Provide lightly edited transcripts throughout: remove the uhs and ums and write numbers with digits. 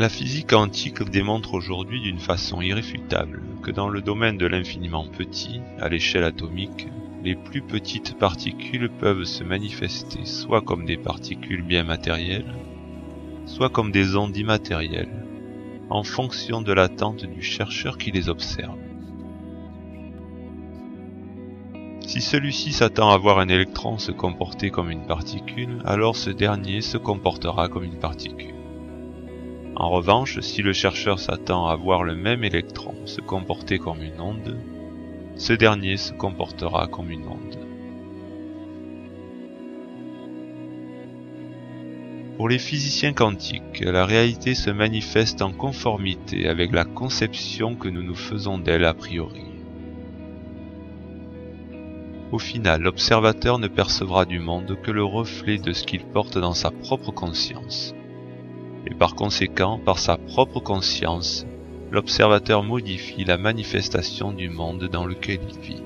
La physique quantique démontre aujourd'hui d'une façon irréfutable que dans le domaine de l'infiniment petit, à l'échelle atomique, les plus petites particules peuvent se manifester soit comme des particules bien matérielles, soit comme des ondes immatérielles, en fonction de l'attente du chercheur qui les observe. Si celui-ci s'attend à voir un électron se comporter comme une particule, alors ce dernier se comportera comme une particule. En revanche, si le chercheur s'attend à voir le même électron se comporter comme une onde, ce dernier se comportera comme une onde. Pour les physiciens quantiques, la réalité se manifeste en conformité avec la conception que nous nous faisons d'elle a priori. Au final, l'observateur ne percevra du monde que le reflet de ce qu'il porte dans sa propre conscience. Et par conséquent, par sa propre conscience, l'observateur modifie la manifestation du monde dans lequel il vit.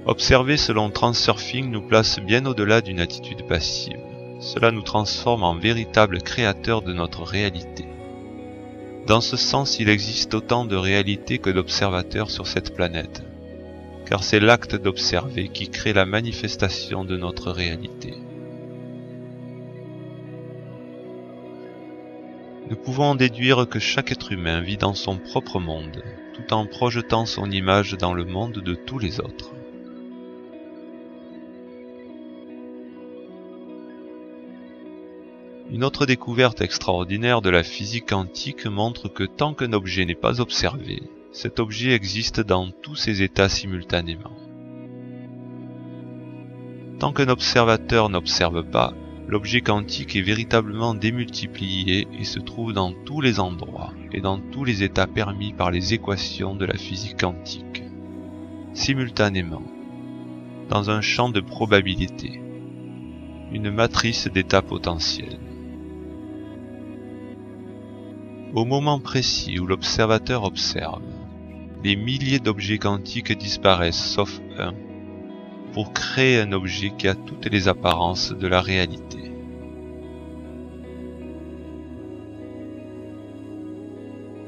Observer selon Transurfing nous place bien au-delà d'une attitude passive. Cela nous transforme en véritables créateurs de notre réalité. Dans ce sens, il existe autant de réalité que d'observateurs sur cette planète, car c'est l'acte d'observer qui crée la manifestation de notre réalité. Nous pouvons en déduire que chaque être humain vit dans son propre monde, tout en projetant son image dans le monde de tous les autres. Une autre découverte extraordinaire de la physique quantique montre que tant qu'un objet n'est pas observé, cet objet existe dans tous ses états simultanément. Tant qu'un observateur n'observe pas, l'objet quantique est véritablement démultiplié et se trouve dans tous les endroits et dans tous les états permis par les équations de la physique quantique, simultanément, dans un champ de probabilité, une matrice d'états potentiels. Au moment précis où l'observateur observe, des milliers d'objets quantiques disparaissent sauf un, pour créer un objet qui a toutes les apparences de la réalité.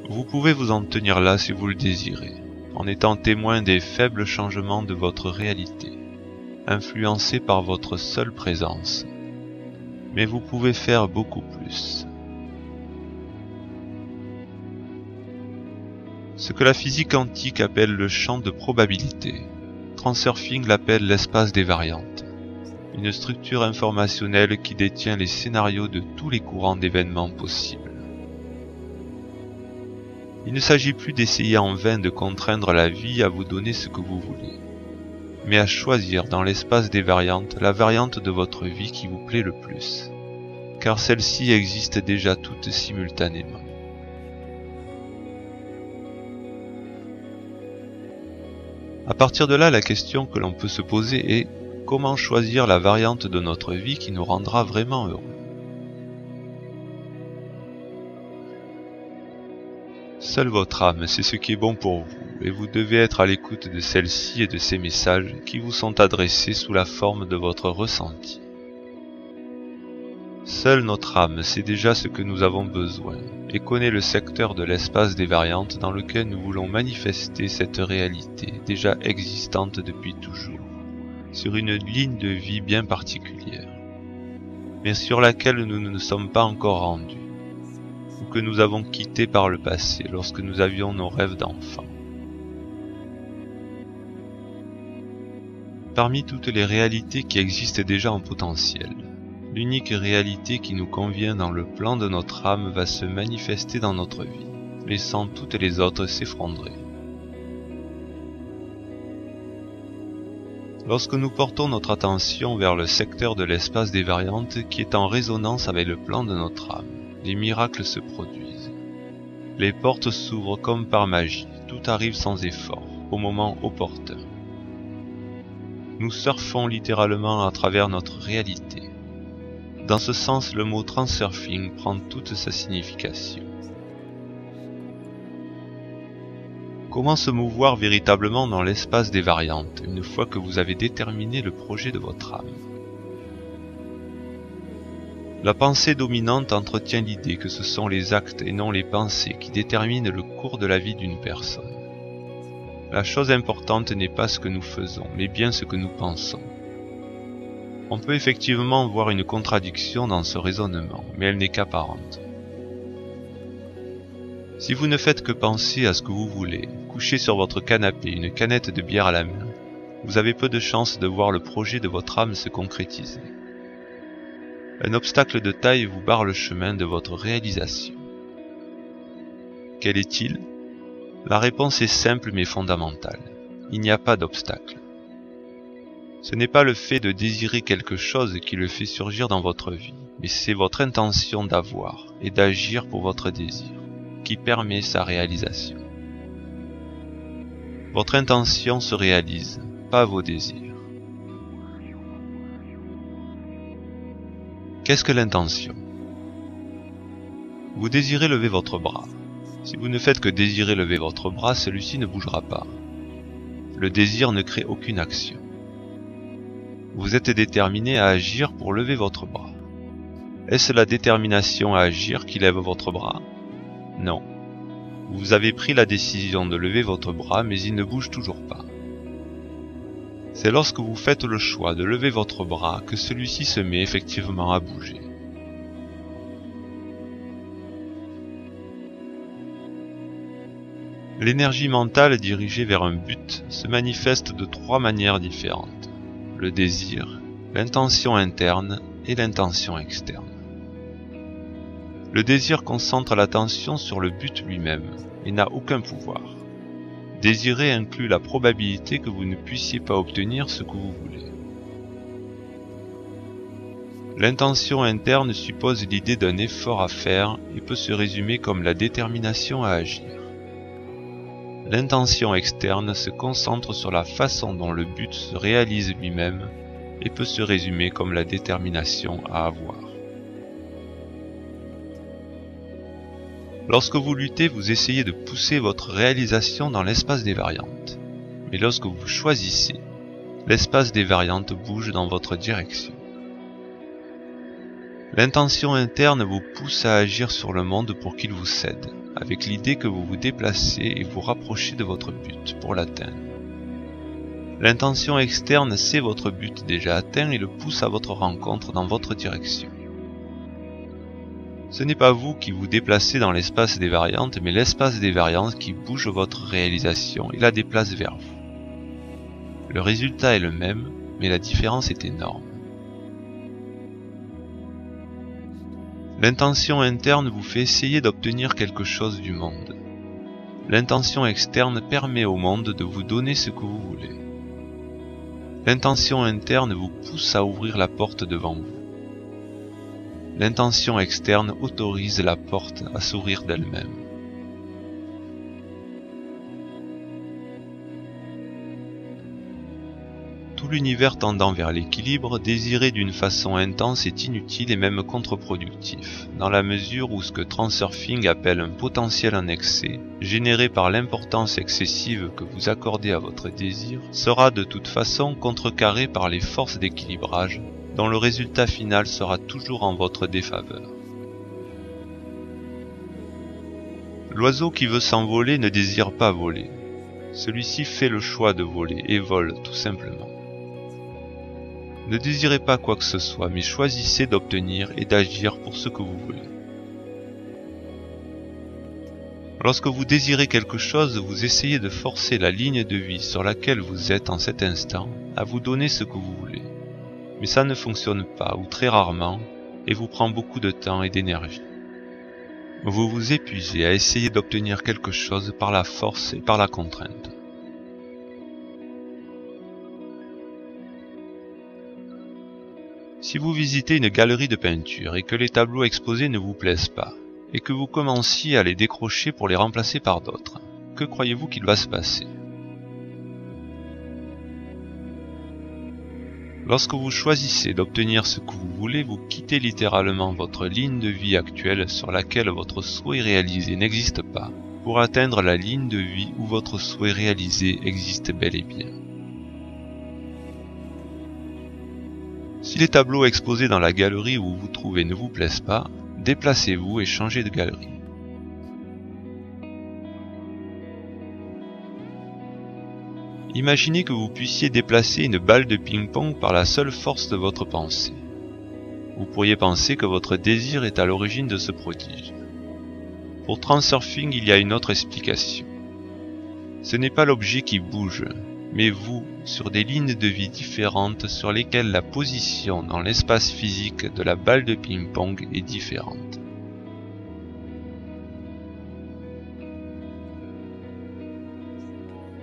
Vous pouvez vous en tenir là si vous le désirez, en étant témoin des faibles changements de votre réalité, influencés par votre seule présence. Mais vous pouvez faire beaucoup plus. Ce que la physique quantique appelle le champ de probabilité, Transurfing l'appelle l'espace des variantes, une structure informationnelle qui détient les scénarios de tous les courants d'événements possibles. Il ne s'agit plus d'essayer en vain de contraindre la vie à vous donner ce que vous voulez, mais à choisir dans l'espace des variantes la variante de votre vie qui vous plaît le plus, car celle-ci existe déjà toutes simultanément. À partir de là, la question que l'on peut se poser est comment choisir la variante de notre vie qui nous rendra vraiment heureux. Seule votre âme sait ce qui est bon pour vous, et vous devez être à l'écoute de celle-ci et de ces messages qui vous sont adressés sous la forme de votre ressenti. Seule notre âme sait déjà ce que nous avons besoin, et connaît le secteur de l'espace des variantes dans lequel nous voulons manifester cette réalité déjà existante depuis toujours, sur une ligne de vie bien particulière, mais sur laquelle nous ne nous sommes pas encore rendus, ou que nous avons quitté par le passé lorsque nous avions nos rêves d'enfants. Parmi toutes les réalités qui existent déjà en potentiel, l'unique réalité qui nous convient dans le plan de notre âme va se manifester dans notre vie, laissant toutes les autres s'effondrer. Lorsque nous portons notre attention vers le secteur de l'espace des variantes qui est en résonance avec le plan de notre âme, les miracles se produisent. Les portes s'ouvrent comme par magie, tout arrive sans effort, au moment opportun. Nous surfons littéralement à travers notre réalité. Dans ce sens, le mot Transurfing prend toute sa signification. Comment se mouvoir véritablement dans l'espace des variantes, une fois que vous avez déterminé le projet de votre âme? La pensée dominante entretient l'idée que ce sont les actes et non les pensées qui déterminent le cours de la vie d'une personne. La chose importante n'est pas ce que nous faisons, mais bien ce que nous pensons. On peut effectivement voir une contradiction dans ce raisonnement, mais elle n'est qu'apparente. Si vous ne faites que penser à ce que vous voulez, couché sur votre canapé, une canette de bière à la main, vous avez peu de chances de voir le projet de votre âme se concrétiser. Un obstacle de taille vous barre le chemin de votre réalisation. Quel est-il ? La réponse est simple mais fondamentale. Il n'y a pas d'obstacle. Ce n'est pas le fait de désirer quelque chose qui le fait surgir dans votre vie, mais c'est votre intention d'avoir et d'agir pour votre désir qui permet sa réalisation. Votre intention se réalise, pas vos désirs. Qu'est-ce que l'intention ? Vous désirez lever votre bras. Si vous ne faites que désirer lever votre bras, celui-ci ne bougera pas. Le désir ne crée aucune action. Vous êtes déterminé à agir pour lever votre bras. Est-ce la détermination à agir qui lève votre bras ? Non. Vous avez pris la décision de lever votre bras, mais il ne bouge toujours pas. C'est lorsque vous faites le choix de lever votre bras que celui-ci se met effectivement à bouger. L'énergie mentale dirigée vers un but se manifeste de 3 manières différentes: le désir, l'intention interne et l'intention externe. Le désir concentre l'attention sur le but lui-même et n'a aucun pouvoir. Désirer inclut la probabilité que vous ne puissiez pas obtenir ce que vous voulez. L'intention interne suppose l'idée d'un effort à faire et peut se résumer comme la détermination à agir. L'intention externe se concentre sur la façon dont le but se réalise lui-même et peut se résumer comme la détermination à avoir. Lorsque vous luttez, vous essayez de pousser votre réalisation dans l'espace des variantes. Mais lorsque vous choisissez, l'espace des variantes bouge dans votre direction. L'intention interne vous pousse à agir sur le monde pour qu'il vous cède, avec l'idée que vous vous déplacez et vous rapprochez de votre but pour l'atteindre. L'intention externe sait votre but déjà atteint et le pousse à votre rencontre dans votre direction. Ce n'est pas vous qui vous déplacez dans l'espace des variantes, mais l'espace des variantes qui bouge votre réalisation et la déplace vers vous. Le résultat est le même, mais la différence est énorme. L'intention interne vous fait essayer d'obtenir quelque chose du monde. L'intention externe permet au monde de vous donner ce que vous voulez. L'intention interne vous pousse à ouvrir la porte devant vous. L'intention externe autorise la porte à s'ouvrir d'elle-même. Tout l'univers tendant vers l'équilibre, désiré d'une façon intense est inutile et même contre-productif, dans la mesure où ce que Transurfing appelle un potentiel en excès, généré par l'importance excessive que vous accordez à votre désir, sera de toute façon contrecarré par les forces d'équilibrage, dont le résultat final sera toujours en votre défaveur. L'oiseau qui veut s'envoler ne désire pas voler. Celui-ci fait le choix de voler et vole tout simplement. Ne désirez pas quoi que ce soit, mais choisissez d'obtenir et d'agir pour ce que vous voulez. Lorsque vous désirez quelque chose, vous essayez de forcer la ligne de vie sur laquelle vous êtes en cet instant à vous donner ce que vous voulez. Mais ça ne fonctionne pas, ou très rarement, et vous prend beaucoup de temps et d'énergie. Vous vous épuisez à essayer d'obtenir quelque chose par la force et par la contrainte. Si vous visitez une galerie de peinture et que les tableaux exposés ne vous plaisent pas, et que vous commenciez à les décrocher pour les remplacer par d'autres, que croyez-vous qu'il va se passer ? Lorsque vous choisissez d'obtenir ce que vous voulez, vous quittez littéralement votre ligne de vie actuelle sur laquelle votre souhait réalisé n'existe pas, pour atteindre la ligne de vie où votre souhait réalisé existe bel et bien. Si les tableaux exposés dans la galerie où vous vous trouvez ne vous plaisent pas, déplacez-vous et changez de galerie. Imaginez que vous puissiez déplacer une balle de ping-pong par la seule force de votre pensée. Vous pourriez penser que votre désir est à l'origine de ce prodige. Pour Transurfing, il y a une autre explication. Ce n'est pas l'objet qui bouge, mais vous, sur des lignes de vie différentes sur lesquelles la position dans l'espace physique de la balle de ping-pong est différente.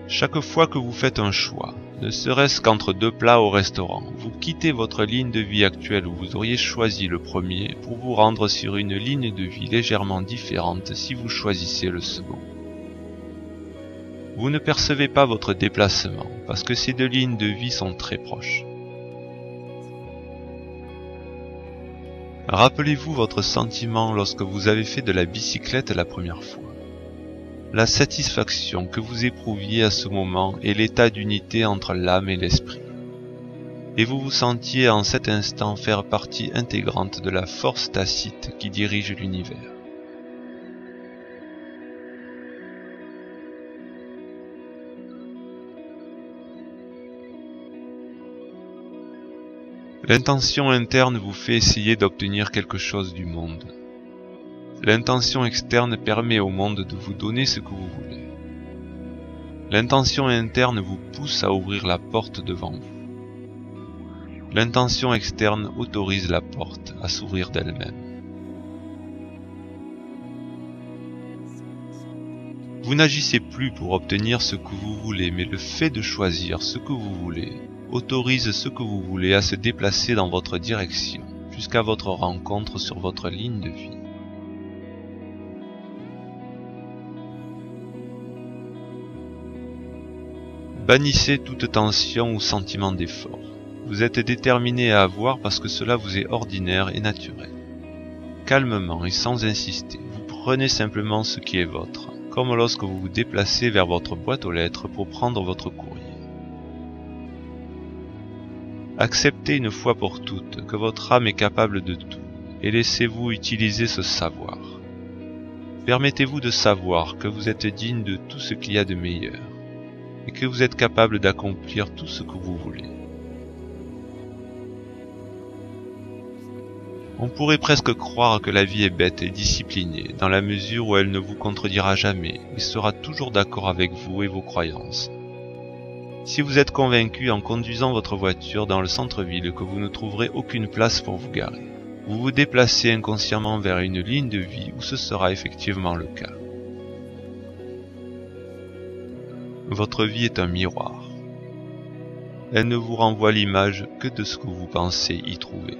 Chaque fois que vous faites un choix, ne serait-ce qu'entre deux plats au restaurant, vous quittez votre ligne de vie actuelle où vous auriez choisi le premier pour vous rendre sur une ligne de vie légèrement différente si vous choisissez le second. Vous ne percevez pas votre déplacement parce que ces deux lignes de vie sont très proches. Rappelez-vous votre sentiment lorsque vous avez fait de la bicyclette la première fois. La satisfaction que vous éprouviez à ce moment est l'état d'unité entre l'âme et l'esprit. Et vous vous sentiez en cet instant faire partie intégrante de la force tacite qui dirige l'univers. L'intention interne vous fait essayer d'obtenir quelque chose du monde. L'intention externe permet au monde de vous donner ce que vous voulez. L'intention interne vous pousse à ouvrir la porte devant vous. L'intention externe autorise la porte à s'ouvrir d'elle-même. Vous n'agissez plus pour obtenir ce que vous voulez, mais le fait de choisir ce que vous voulez autorise ce que vous voulez à se déplacer dans votre direction, jusqu'à votre rencontre sur votre ligne de vie. Bannissez toute tension ou sentiment d'effort. Vous êtes déterminé à avoir parce que cela vous est ordinaire et naturel. Calmement et sans insister, vous prenez simplement ce qui est votre, comme lorsque vous vous déplacez vers votre boîte aux lettres pour prendre votre courrier. Acceptez une fois pour toutes que votre âme est capable de tout et laissez-vous utiliser ce savoir. Permettez-vous de savoir que vous êtes digne de tout ce qu'il y a de meilleur et que vous êtes capable d'accomplir tout ce que vous voulez. On pourrait presque croire que la vie est bête et disciplinée dans la mesure où elle ne vous contredira jamais et sera toujours d'accord avec vous et vos croyances. Si vous êtes convaincu en conduisant votre voiture dans le centre-ville que vous ne trouverez aucune place pour vous garer, vous vous déplacez inconsciemment vers une ligne de vie où ce sera effectivement le cas. Votre vie est un miroir. Elle ne vous renvoie l'image que de ce que vous pensez y trouver.